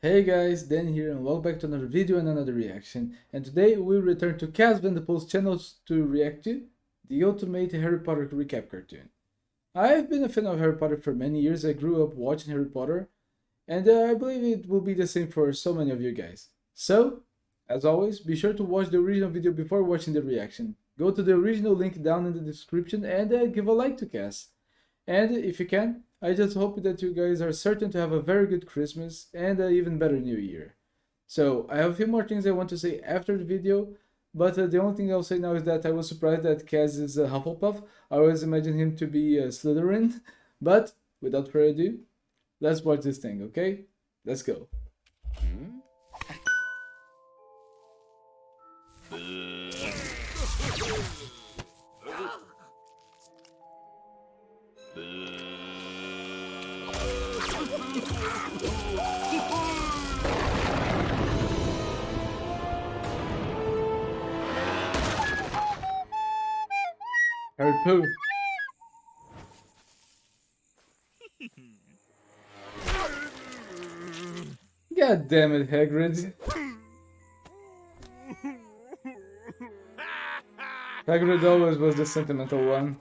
Hey guys, Dan here and welcome back to another video and another reaction. And today we return to Canva and the Post channels to react to the Ultimate Harry Potter recap cartoon. I've been a fan of Harry Potter for many years. I grew up watching Harry Potter and I believe it will be the same for so many of you guys. So, as always, be sure to watch the original video before watching the reaction. Go to the original link down in the description and give a like to Cass. And if you can, I just hope that you guys are certain to have a very good Christmas and an even better New Year. So, I have a few more things I want to say after the video, but the only thing I'll say now is that I was surprised that Kaz is a Hufflepuff. I always imagined him to be a Slytherin, but without further ado, let's watch this thing, okay? Let's go. Harry Poo. God damn it, Hagrid. Hagrid always was the sentimental one.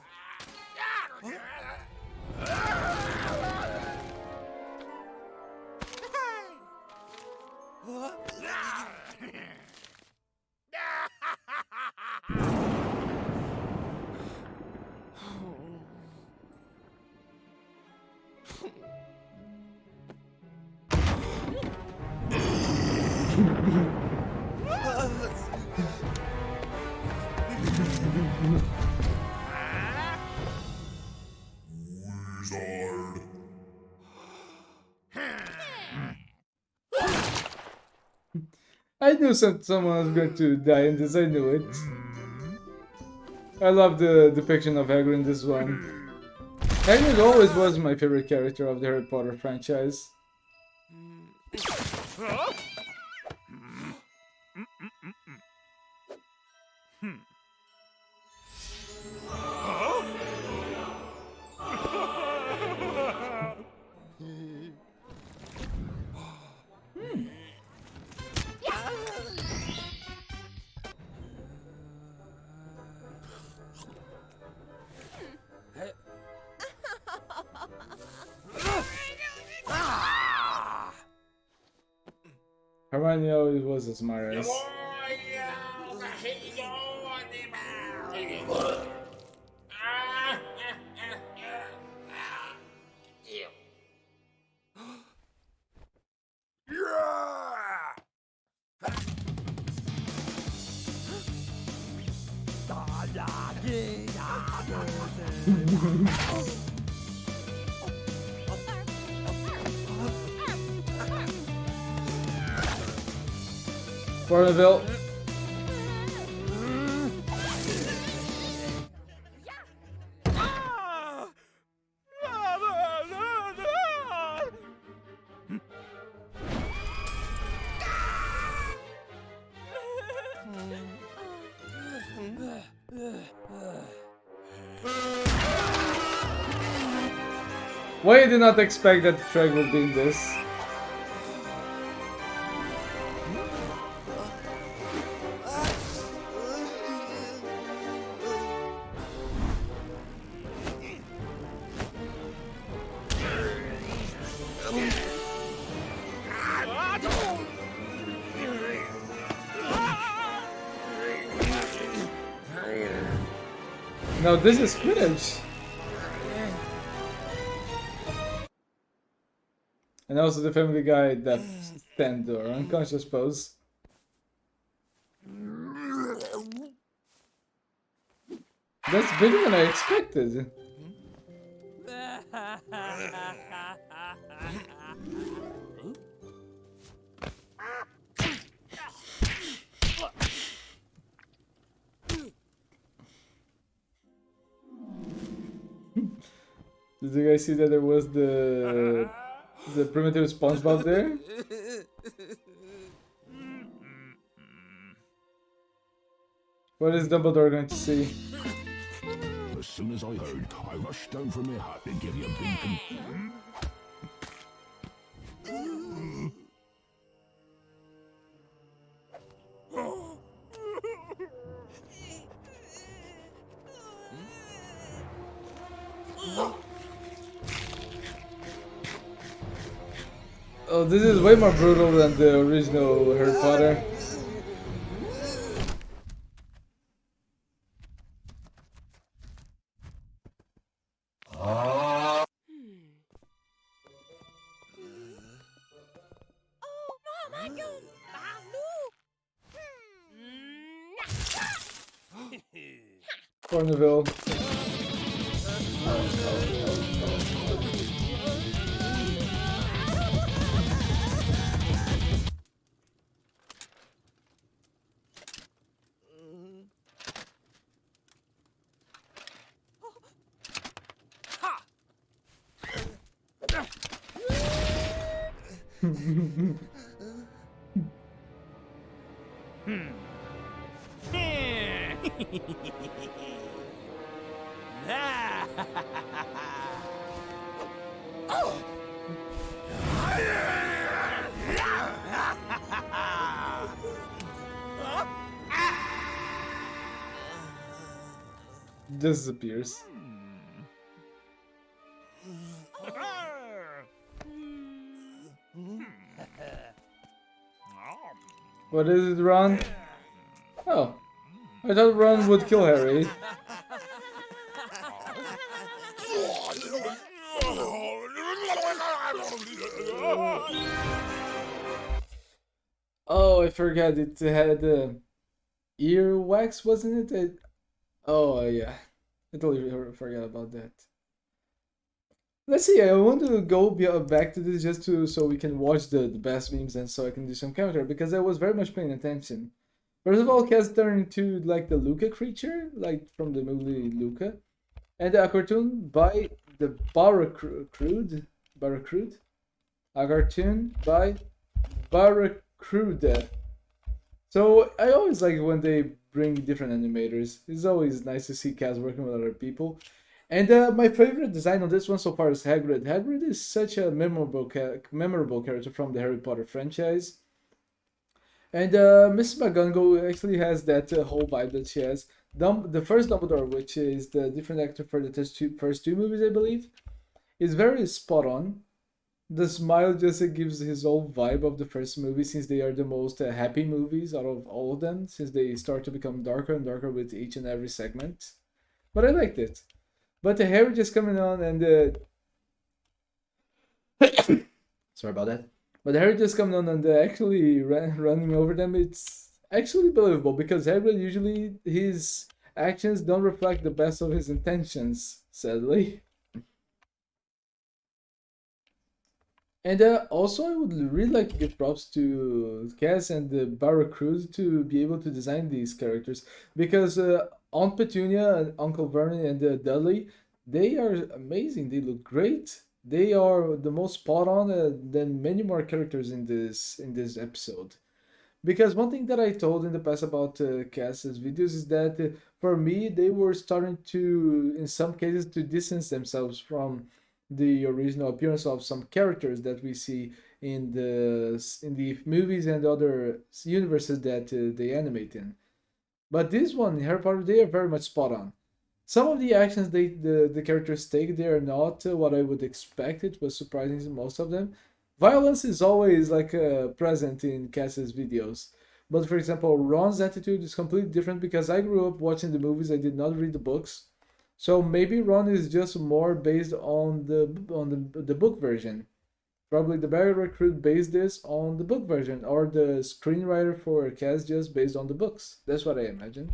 I knew someone was going to die in this, I knew it. I love the depiction of Hagrid in this one. Hagrid always was my favorite character of the Harry Potter franchise. Hermione always was a smartass. Barnaville. Why I did not expect that Shrek would be in this. No, this is Quidditch. And also the Family Guy that stand or unconscious pose. That's bigger than I expected. Did you guys see that there was the primitive SpongeBob there? What is Dumbledore going to see? As soon as I heard, I rushed down from my hat and gave you a big Oh, this is way more brutal than the original Harry Potter. Cornville. Disappears. What is it, Ron? Oh, I thought Ron would kill Harry. Oh, I forgot it had earwax, wasn't it? Oh, yeah. I totally forgot about that. Let's see, I want to go back to this just to so we can watch the best memes and so I can do some commentary because I was very much paying attention. First of all, Cass turned into like the Luca creature, like from the movie Luca, and a cartoon by the Barracuda, a cartoon by Barracuda. So I always like when they bring different animators. It's always nice to see Cass working with other people. And my favorite design on this one so far is Hagrid. Hagrid is such a memorable character from the Harry Potter franchise. And Mrs. McGonagall actually has that whole vibe that she has. The first Dumbledore, which is the different actor for the first two movies, I believe, is very spot on. The smile just gives his whole vibe of the first movie, since they are the most happy movies out of all of them, since they start to become darker and darker with each and every segment. But I liked it. But the Harry just coming on and sorry about that. But Harry just coming on and actually running over them, it's actually believable because Harry usually his actions don't reflect the best of his intentions, sadly. And also, I would really like to give props to Cass and the Barra Cruz to be able to design these characters because Aunt Petunia and Uncle Vernon and Dudley, they are amazing. They look great. They are the most spot on than many more characters in this episode. Because one thing that I told in the past about Cass's videos is that for me they were starting to, in some cases, to distance themselves from the original appearance of some characters that we see in the movies and other universes that they animate in. But this one, Harry Potter, they are very much spot on. Some of the actions the characters take, they are not what I would expect. It was surprising in most of them. Violence is always like present in Cass's videos. But for example, Ron's attitude is completely different because I grew up watching the movies. I did not read the books, so maybe Ron is just more based on the book version. Probably the Barry Recruit based this on the book version, or the screenwriter for Cass just based on the books. That's what I imagine.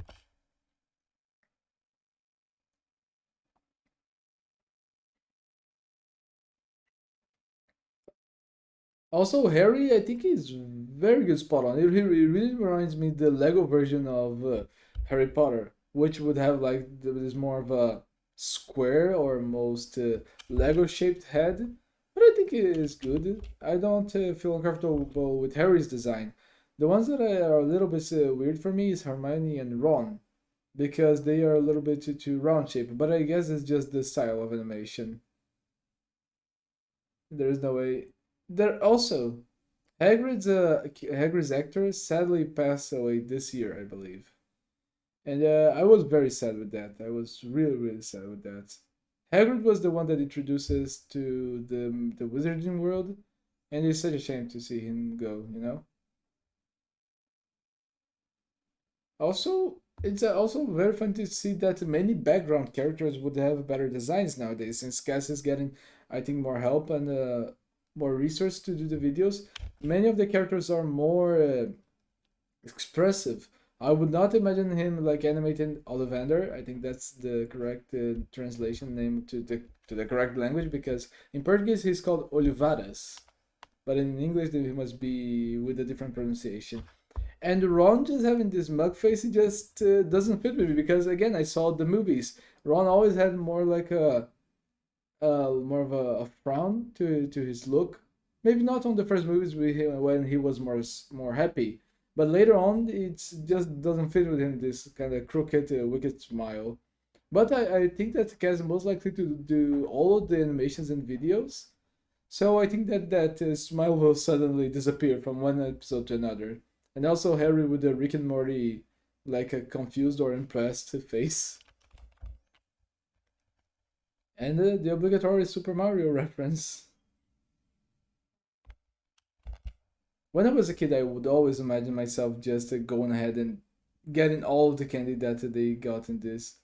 Also, Harry, I think he's very good spot on. He really reminds me the Lego version of Harry Potter, which would have like this more of a square or most Lego shaped head. But I think it is good. I don't feel uncomfortable with Harry's design. The ones that are a little bit weird for me is Hermione and Ron, because they are a little bit too round shaped. But I guess it's just the style of animation. There is no way. There also Hagrid's actor sadly passed away this year, I believe, and I was very sad with that. I was really sad with that. Hagrid was the one that introduces to the wizarding world, and it's such a shame to see him go, you know? Also, it's also very fun to see that many background characters would have better designs nowadays, since Cass is getting, I think, more help and more resource to do the videos. Many of the characters are more expressive. I would not imagine him like animating Ollivander. I think that's the correct translation name to the correct language, because in Portuguese he's called Olivaras, but in English he must be with a different pronunciation. And Ron just having this mug face, it just doesn't fit with me, because again, I saw the movies. Ron always had more like a more of a frown to his look. Maybe not on the first movies with him when he was more happy, but later on it just doesn't fit with him. This kind of crooked, wicked smile. But I think that Kaz is most likely to do all of the animations and videos. So I think that smile will suddenly disappear from one episode to another. And also Harry with the Rick and Morty, like a confused or impressed face. And the obligatory Super Mario reference. When I was a kid, I would always imagine myself just going ahead and getting all of the candy that they got in this.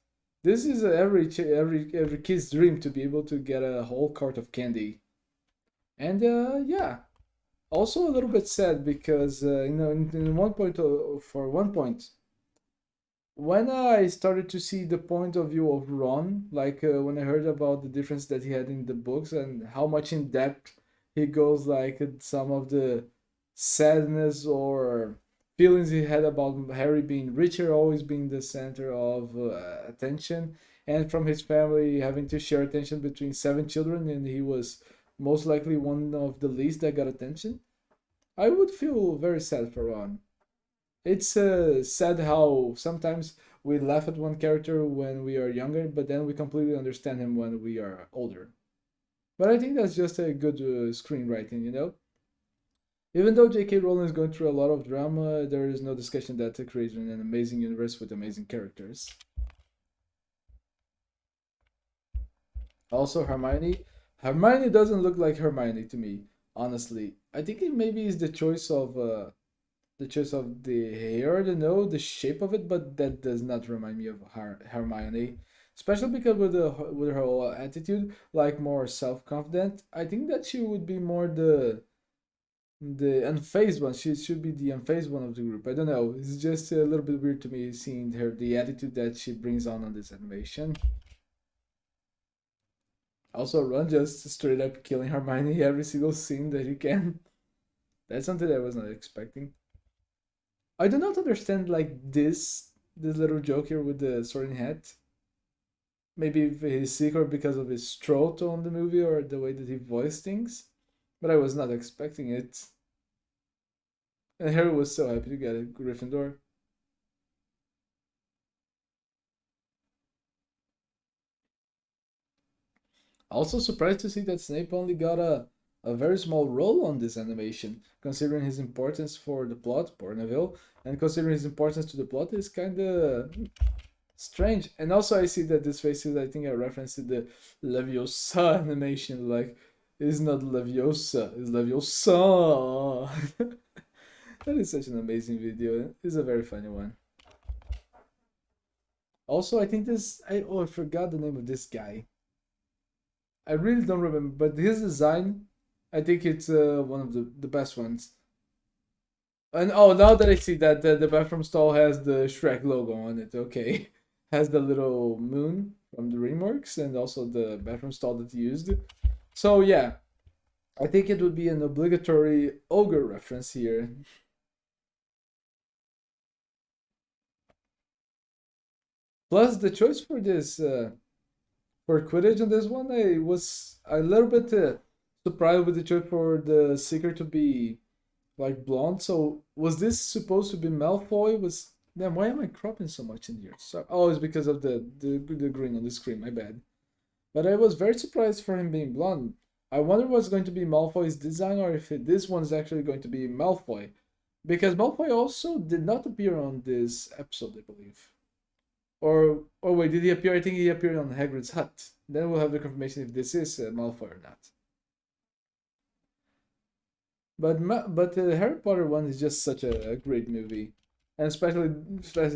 This is every kid's dream, to be able to get a whole cart of candy. And yeah, also a little bit sad because in one point for one point, when I started to see the point of view of Ron, like when I heard about the difference that he had in the books and how much in depth he goes, like some of the sadness or feelings he had about Harry being richer, always being the center of attention, and from his family having to share attention between seven children, and he was most likely one of the least that got attention. I would feel very sad for Ron. It's sad how sometimes we laugh at one character when we are younger, but then we completely understand him when we are older. But I think that's just a good screenwriting, you know? Even though J.K. Rowling is going through a lot of drama, there is no discussion that it creates an amazing universe with amazing characters. Also, Hermione. Hermione doesn't look like Hermione to me, honestly. I think it maybe is the choice of the hair, the know, the shape of it, but that does not remind me of Hermione. Especially because with her whole attitude, like more self confident. I think that she would be more the unfazed one. She should be the unfazed one of the group. I don't know. It's just a little bit weird to me seeing her the attitude that she brings on this animation. Also, Ron just straight up killing Hermione every single scene that he can. That's something I was not expecting. I do not understand like this little joke here with the sorting hat. Maybe if he's sick or because of his throat on the movie or the way that he voiced things, but I was not expecting it. And Harry was so happy to get a Gryffindor. Also surprised to see that Snape only got a very small role on this animation, considering his importance for the plot, poor Neville, and considering his importance to the plot is kind of strange. And also I see that this face is, I think, a reference to the Leviosa animation, like, it's not Leviosa, it's Leviosa. That is such an amazing video. It's a very funny one. Also, I think I forgot the name of this guy. I really don't remember, but his design, I think it's one of the best ones. And oh, now that I see that the bathroom stall has the Shrek logo on it, okay, has the little moon from the DreamWorks and also the bathroom stall that he used. So yeah, I think it would be an obligatory ogre reference here. Plus, the choice for this for Quidditch on this one, I was a little bit surprised with the choice for the seeker to be like blonde. So was this supposed to be Malfoy? Was then why am I cropping so much in here? So oh, it's because of the green on the screen. My bad. But I was very surprised for him being blonde. I wonder what's going to be Malfoy's design, or if this one's actually going to be Malfoy, because Malfoy also did not appear on this episode, I believe. Or wait, did he appear? I think he appeared on Hagrid's hut. Then we'll have the confirmation if this is Malfoy or not. But the Harry Potter one is just such a great movie, and especially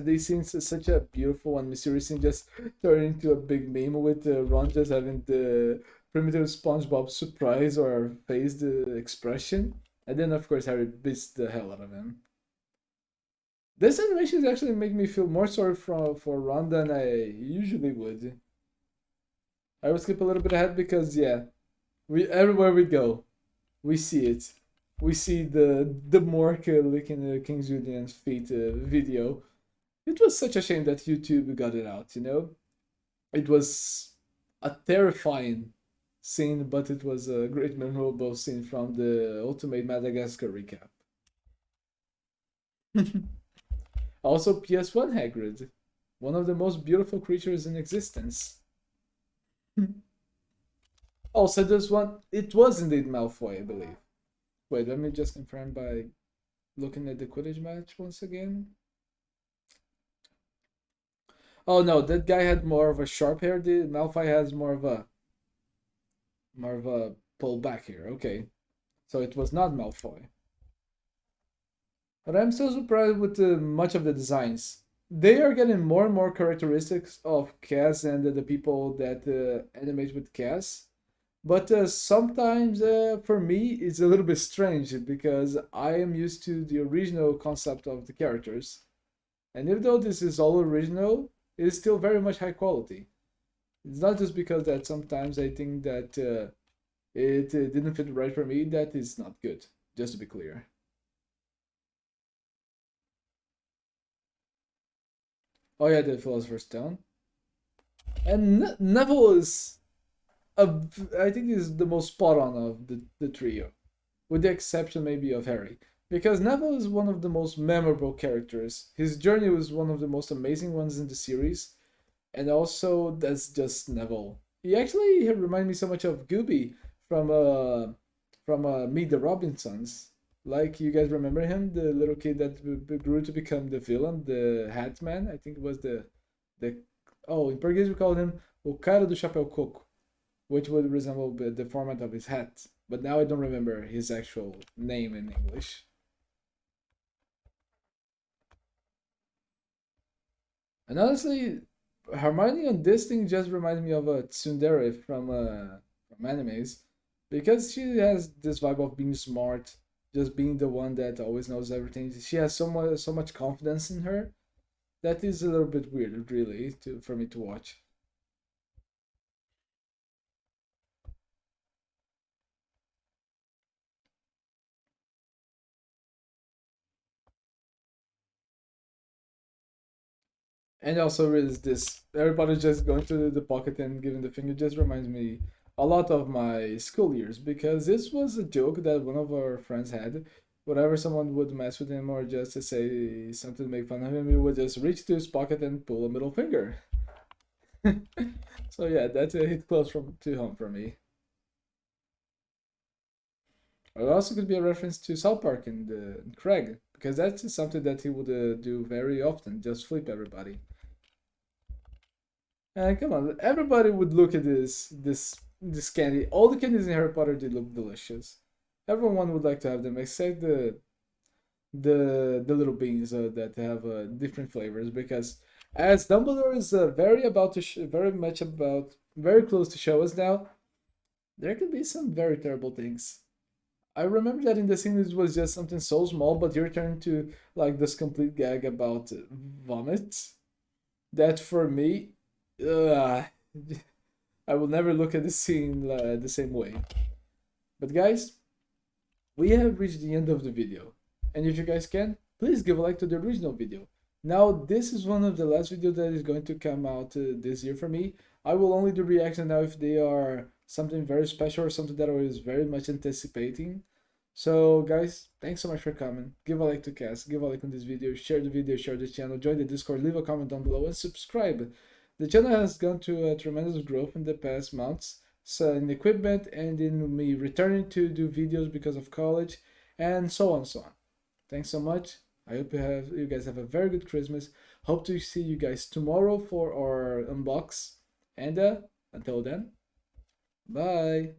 these scenes is such a beautiful and mysterious scene, just turned into a big meme with Ron just having the primitive SpongeBob surprise or phased expression, and then of course Harry beats the hell out of him. This animation actually make me feel more sorry for Ron than I usually would. I will skip a little bit ahead because yeah, we everywhere we go, we see it. We see the Mork licking King's Julian's feet video. It was such a shame that YouTube got it out. You know, it was a terrifying scene, but it was a great memorable scene from the Ultimate Madagascar recap. Also, PS1 Hagrid, one of the most beautiful creatures in existence. Also, this one, it was indeed Malfoy, I believe. Wait, let me just confirm by looking at the Quidditch match once again. Oh no, that guy had more of a sharp hair. The Malfoy has more of a pull back here. Okay, so it was not Malfoy. But I'm still surprised with much of the designs. They are getting more and more characteristics of Cass and the people that animate with Cass. But sometimes for me it's a little bit strange because I am used to the original concept of the characters. And even though this is all original, it is still very much high quality. It's not just because that sometimes I think that it didn't fit right for me that is not good, just to be clear. Oh yeah, the Philosopher's Stone. And Neville is I think is the most spot on of the trio, with the exception maybe of Harry, because Neville is one of the most memorable characters. His journey was one of the most amazing ones in the series, and also that's just Neville. He actually reminds me so much of Gooby from Meet the Robinsons. Like you guys remember him, the little kid that grew to become the villain, the Hat Man. I think it was the oh in Portuguese we call him o cara do chapéu coco, which would resemble the format of his hat. But now I don't remember his actual name in English. And honestly, Hermione on this thing just reminds me of a tsundere from animes, because she has this vibe of being smart, just being the one that always knows everything. She has so much confidence in her that is a little bit weird, really, for me to watch. And also is this everybody just going to the pocket and giving the finger just reminds me a lot of my school years, because this was a joke that one of our friends had. Whenever someone would mess with him or just to say something to make fun of him, he would just reach to his pocket and pull a middle finger. So yeah, that's a hit close from to home for me. It also could be a reference to South Park and Craig, because that's something that he would do very often, just flip everybody. And come on, everybody would look at this candy. All the candies in Harry Potter did look delicious. Everyone would like to have them, except the little beans that have different flavors. Because as Dumbledore is very much about very close to show us now, there could be some very terrible things. I remember that in the scene it was just something so small, but you turned to like this complete gag about vomit. That for me, uh, I will never look at the scene the same way. But guys, we have reached the end of the video. And if you guys can, please give a like to the original video. Now, this is one of the last videos that is going to come out this year for me. I will only do reaction now if they are something very special or something that I was very much anticipating. So guys, thanks so much for coming. Give a like to Cass, give a like on this video, share the channel, join the Discord, leave a comment down below and subscribe. The channel has gone through a tremendous growth in the past months, so in equipment and in me returning to do videos because of college and so on. Thanks so much. I hope you guys have a very good Christmas. Hope to see you guys tomorrow for our unbox. And until then, bye.